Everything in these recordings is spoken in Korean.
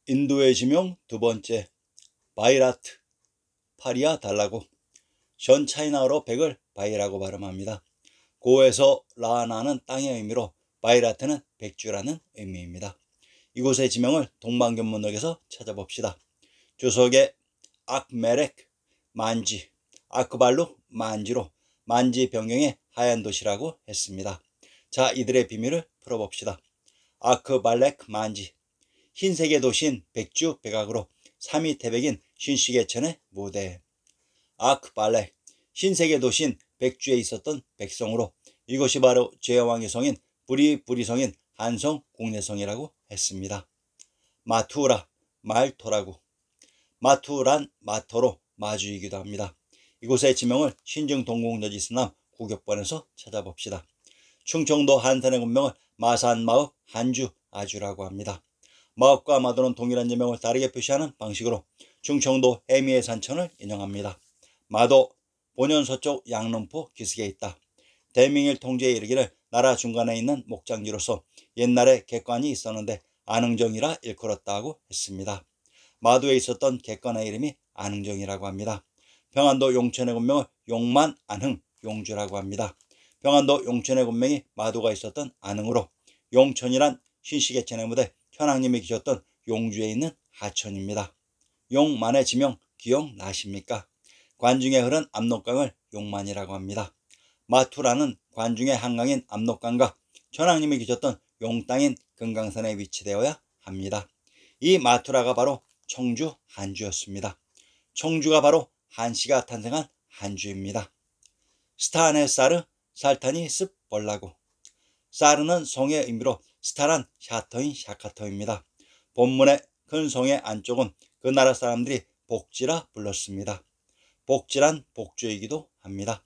인도의 지명 두 번째, 바이라트, 파리야 달라고. 전 차이나어로 백을 바이라고 발음합니다. 고에서 라나는 땅의 의미로 바이라트는 백주라는 의미입니다. 이곳의 지명을 동방견문록에서 찾아봅시다. 주석에 악메렉, 만지, 아크발루, 만지로 만지 변경의 하얀 도시라고 했습니다. 자, 이들의 비밀을 풀어봅시다. 아크발렉 만지, 흰색의 도시인 백주 백악으로 삼위 태백인 신시계천의 무대. 아크발렉, 흰색의 도시인 백주에 있었던 백성으로 이것이 바로 제왕의 성인 부리부리성인 한성 국내성이라고 했습니다. 마투라, 말토라고. 마투란 마토로 마주이기도 합니다. 이곳의 지명을 신증 동국여지스남 구격본에서 찾아봅시다. 충청도 한산의 군명을 마산마읍 한주 아주라고 합니다. 마읍과 마도는 동일한 지명을 다르게 표시하는 방식으로 충청도 해미의 산천을 인용합니다. 마도, 본현 서쪽 양릉포 기슭에 있다. 대명일 통제에 이르기를 나라 중간에 있는 목장지로서 옛날에 객관이 있었는데 안흥정이라 일컬었다고 했습니다. 마도에 있었던 객관의 이름이 안흥정이라고 합니다. 평안도 용천의 군명을 용만 안흥 용주라고 합니다. 평안도 용천의 군명이 마도가 있었던 안흥으로 용천이란 신시계천의 무대 현황님이 계셨던 용주에 있는 하천입니다. 용만의 지명 기억나십니까? 관중에 흐른 압록강을 용만이라고 합니다. 마투라는 관중의 한강인 압록강과 현황님이 계셨던 용땅인 금강산에 위치되어야 합니다. 이 마투라가 바로 청주 한주였습니다. 청주가 바로 한씨가 탄생한 한주입니다. 스타네 사르, 살타니 습 벌라고. 사르는 성의 의미로 스타란 샤터인 샤카터입니다. 본문의 큰 성의 안쪽은 그 나라 사람들이 복지라 불렀습니다. 복지란 복주이기도 합니다.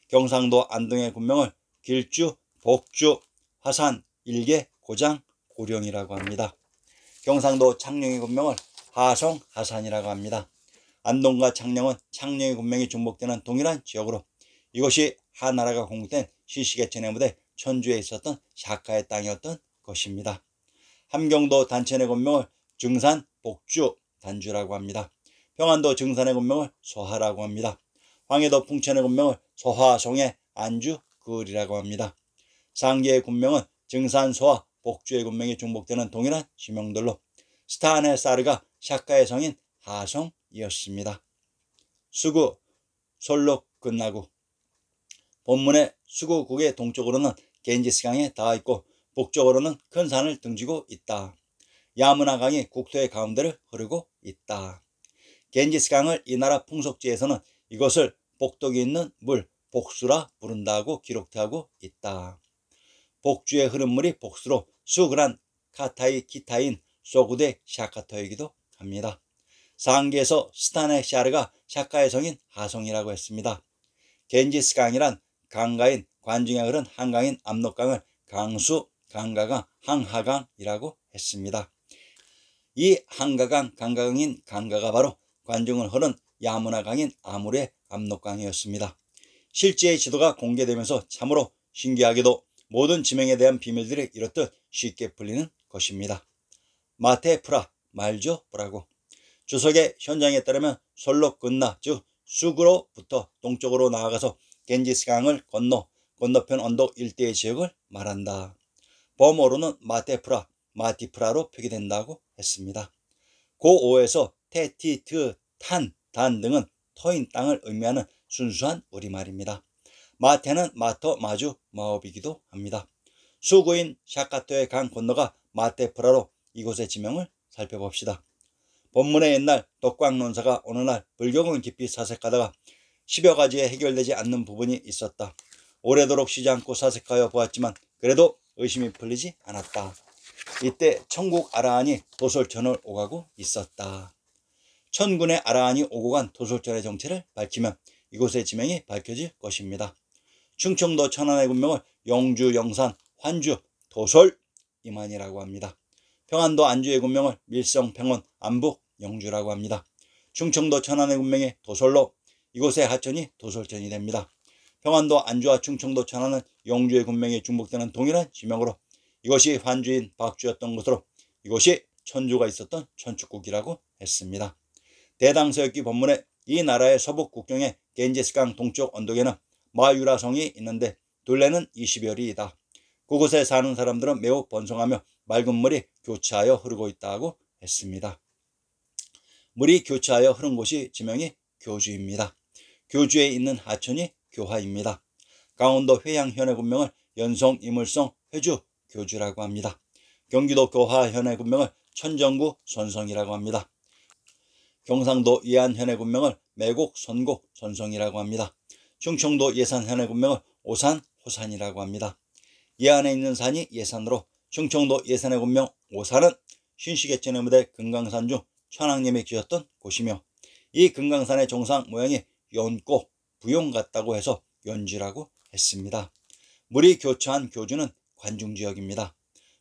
경상도 안동의 군명을 길주, 복주, 화산, 일개, 고장, 고령이라고 합니다. 경상도 창녕의 군명을 하성, 하산이라고 합니다. 안동과 창녕은 창녕의 군명이 중복되는 동일한 지역으로 이곳이 하나라가 건국된 시시계천의 무대 천주에 있었던 샤카의 땅이었던 것입니다. 함경도 단천의 군명을 증산, 복주, 단주라고 합니다. 평안도 증산의 군명을 소하라고 합니다. 황해도 풍천의 군명을 소하송의 안주, 그을이라고 합니다. 상계의 군명은 증산, 소하, 복주의 군명이 중복되는 동일한 지명들로 스타네 사르가 샤카의 성인 하성이었습니다. 수구, 솔록 끝나고. 본문의 수구국의 동쪽으로는 겐지스강에 닿아 있고 북쪽으로는 큰 산을 등지고 있다. 야무나강이 국토의 가운데를 흐르고 있다. 겐지스강을 이 나라 풍속지에서는 이것을 복독이 있는 물, 복수라 부른다고 기록되고 있다. 복주의 흐른 물이 복수로 수그란 카타이 키타인 소구데 샤카터이기도 합니다. 상계에서 스타네 샤르가 샤카의 성인 하성이라고 했습니다. 겐지스강이란 강가인 관중에 흐른 한강인 압록강을 강수, 강가강, 항하강이라고 했습니다. 이 한가강, 강가강인 강가가 바로 관중을 흐른 야무나강인 아물의 압록강이었습니다. 실제의 지도가 공개되면서 참으로 신기하게도 모든 지명에 대한 비밀들이 이렇듯 쉽게 풀리는 것입니다. 마테프라, 말조프라고. 주석의 현장에 따르면 솔로 끝나 즉 수구로부터 동쪽으로 나아가서 겐지스강을 건너편 언덕 일대의 지역을 말한다. 범어로는 마테프라, 마티프라로 표기된다고 했습니다. 고5에서 테티트, 탄, 단 등은 터인 땅을 의미하는 순수한 우리말입니다. 마테는 마터, 마주, 마업이기도 합니다. 수구인 샤카토의 강 건너가 마테프라로 이곳의 지명을 살펴봅시다. 본문의 옛날 독광론사가 어느 날 불경을 깊이 사색하다가 10여 가지에 해결되지 않는 부분이 있었다. 오래도록 쉬지 않고 사색하여 보았지만 그래도 의심이 풀리지 않았다. 이때 천국 아라한이 도솔천을 오가고 있었다. 천군의 아라한이 오고 간 도솔천의 정체를 밝히면 이곳의 지명이 밝혀질 것입니다. 충청도 천안의 군명을 영주, 영산, 환주, 도솔, 임안이라고 합니다. 평안도 안주의 군명을 밀성, 평원, 안북, 영주라고 합니다. 충청도 천안의 군명이 도솔로 이곳의 하천이 도솔천이 됩니다. 평안도 안주와 충청도 천안은 영주의 군명이 중복되는 동일한 지명으로 이것이 환주인 박주였던 것으로 이곳이 천주가 있었던 천축국이라고 했습니다. 대당서역기 본문에 이 나라의 서북 국경에 겐지스강 동쪽 언덕에는 마유라성이 있는데 둘레는 20여리이다. 그곳에 사는 사람들은 매우 번성하며 맑은 물이 교차하여 흐르고 있다고 했습니다. 물이 교차하여 흐른 곳이 지명이 교주입니다. 교주에 있는 하천이 교화입니다. 강원도 회양 현해군명을 연성 이물성 회주 교주라고 합니다. 경기도 교화 현해군명을 천정구 선성이라고 합니다. 경상도 예안 현해군명을 매곡 선곡 선성이라고 합니다. 충청도 예산 현해군명을 오산 호산이라고 합니다. 예안에 있는 산이 예산으로 충청도 예산의 군명 오산은 신시계천의 무대 금강산 중 천왕님이 지었던 곳이며 이 금강산의 정상 모양이 연꽃, 부용 같다고 해서 연지라고 했습니다. 물이 교차한 교주는 관중지역입니다.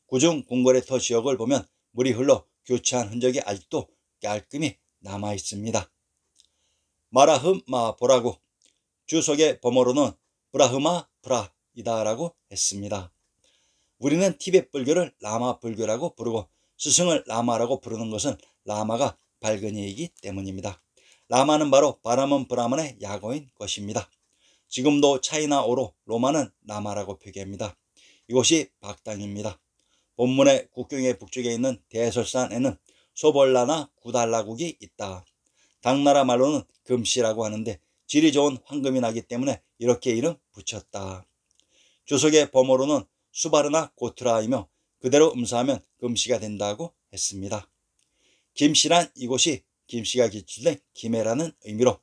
구중 궁궐의터 지역을 보면 물이 흘러 교차한 흔적이 아직도 깔끔히 남아 있습니다. 마라흐마 보라고 주석의 범어로는 브라흐마 브라이다라고 했습니다. 우리는 티베트 불교를 라마 불교라고 부르고 스승을 라마라고 부르는 것은 라마가 밝은 이이기 때문입니다. 라마는 바로 바라문 브라만의 약어인 것입니다. 지금도 차이나어로 로마는 라마라고 표기합니다. 이곳이 박당입니다. 본문의 국경의 북쪽에 있는 대설산에는 소벌라나 구달라국이 있다. 당나라 말로는 금씨라고 하는데 질이 좋은 황금이 나기 때문에 이렇게 이름 붙였다. 주석의 범어로는 수바르나 고트라이며 그대로 음사하면 금씨가 된다고 했습니다. 김씨란 이곳이 김씨가 기출된 김해라는 의미로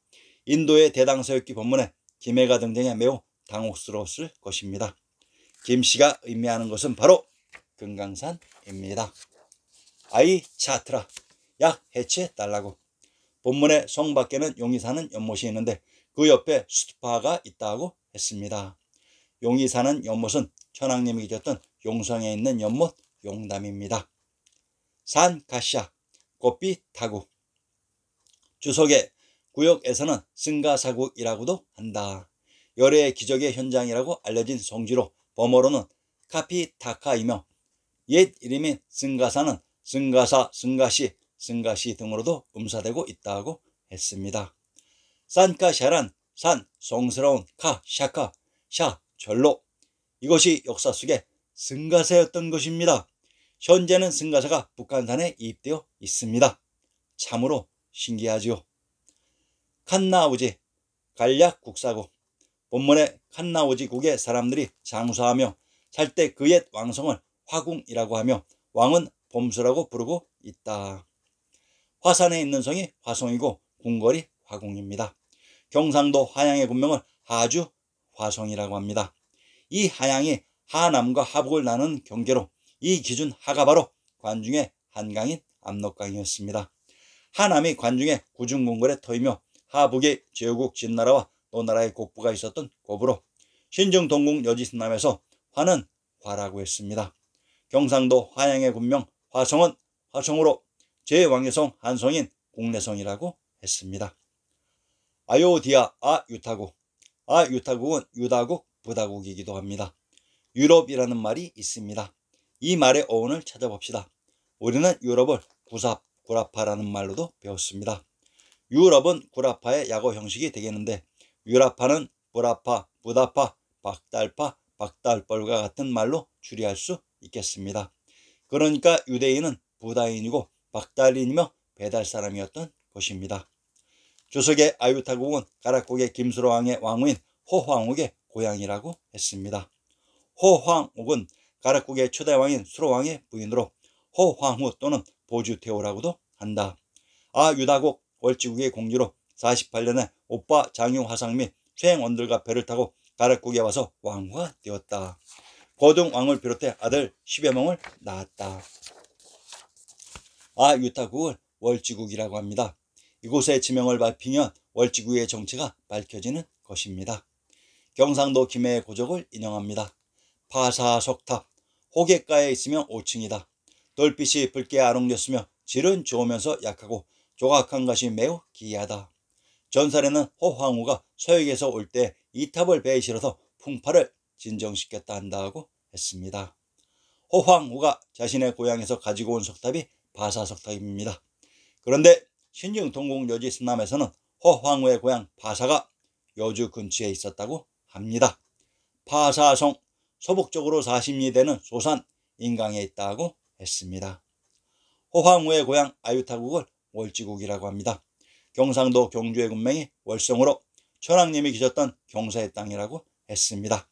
인도의 대당서역기 본문에 김해가 등장해 매우 당혹스러웠을 것입니다. 김씨가 의미하는 것은 바로 금강산입니다. 아이 차트라 약 해체달라고. 본문의 성 밖에는 용이 사는 연못이 있는데 그 옆에 수트파가 있다고 했습니다. 용이 사는 연못은 천왕님이 계셨던 용성에 있는 연못 용담입니다. 산 가시아 꽃빛 타국. 주석의 구역에서는 승가사국이라고도 한다. 열애의 기적의 현장이라고 알려진 성지로 범어로는 카피타카이며 옛 이름인 승가사는 승가사, 승가시 등으로도 음사되고 있다고 했습니다. 산카샤란 산, 성스러운 카, 샤카, 샤, 절로. 이것이 역사 속에 승가사였던 것입니다. 현재는 승가사가 북한산에 이입되어 있습니다. 참으로 신기하지요. 칸나우지, 간략 국사국. 본문의 칸나우지국의 사람들이 장수하며 살 때 그 옛 왕성을 화궁이라고 하며 왕은 봄수라고 부르고 있다. 화산에 있는 성이 화성이고 궁궐이 화궁입니다. 경상도 하양의 군명을 하주 화성이라고 합니다. 이 하양이 하남과 하북을 나누는 경계로 이 기준 하가 바로 관중의 한강인 압록강이었습니다. 하남이 관중의 구중궁궐의 터이며 하북이 제후국 진나라와 노나라의 국부가 있었던 고부로 신정 동궁 여지남에서 화는 화라고 했습니다. 경상도 화양의 군명 화성은 화성으로 제 왕의 성 한성인 국내성이라고 했습니다. 아요디아 아유타국. 아유타국은 유다국, 부다국이기도 합니다. 유럽이라는 말이 있습니다. 이 말의 어원을 찾아봅시다. 우리는 유럽을 구라파라는 말로도 배웠습니다. 유럽은 구라파의 약어 형식이 되겠는데 유라파는 부라파, 부다파, 박달파, 박달벌과 같은 말로 추리할 수 있겠습니다. 그러니까 유대인은 부다인이고 박달인이며 배달 사람이었던 것입니다. 주석의 아유타국은 가락국의 김수로왕의 왕후인 호황옥의 고향이라고 했습니다. 호황옥은 가락국의 초대왕인 수로왕의 부인으로 호황후 또는 보주태호라고도 한다. 아유다국 월지국의 공주로 48년에 오빠 장유화상 및 최행원들과 배를 타고 가락국에 와서 왕후가 되었다. 고등왕을 비롯해 아들 10여 명을 낳았다. 아유타국을 월지국이라고 합니다. 이곳의 지명을 밝히면 월지국의 정체가 밝혀지는 것입니다. 경상도 김해의 고적을 인용합니다. 파사석탑, 호객가에 있으면 5층이다. 돌빛이 붉게 아롱졌으며 질은 좋으면서 약하고 조각한 것이 매우 기이하다. 전설에는 호황후가 서역에서 올 때 이 탑을 배에 실어서 풍파를 진정시켰다 한다고 했습니다. 호황후가 자신의 고향에서 가지고 온 석탑이 바사석탑입니다. 그런데 신증 동국 여지 스남에서는 허황우의 고향 바사가 여주 근처에 있었다고 합니다. 바사성 서북쪽으로 40리 되는 소산 인강에 있다고 했습니다. 허황우의 고향 아유타국을 월지국이라고 합니다. 경상도 경주의 군명이 월성으로 천황님이 계셨던 경사의 땅이라고 했습니다.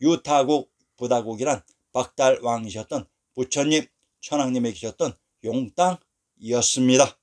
유타국, 부다국이란 박달왕이셨던 부처님, 천황님이 계셨던 용땅이었습니다.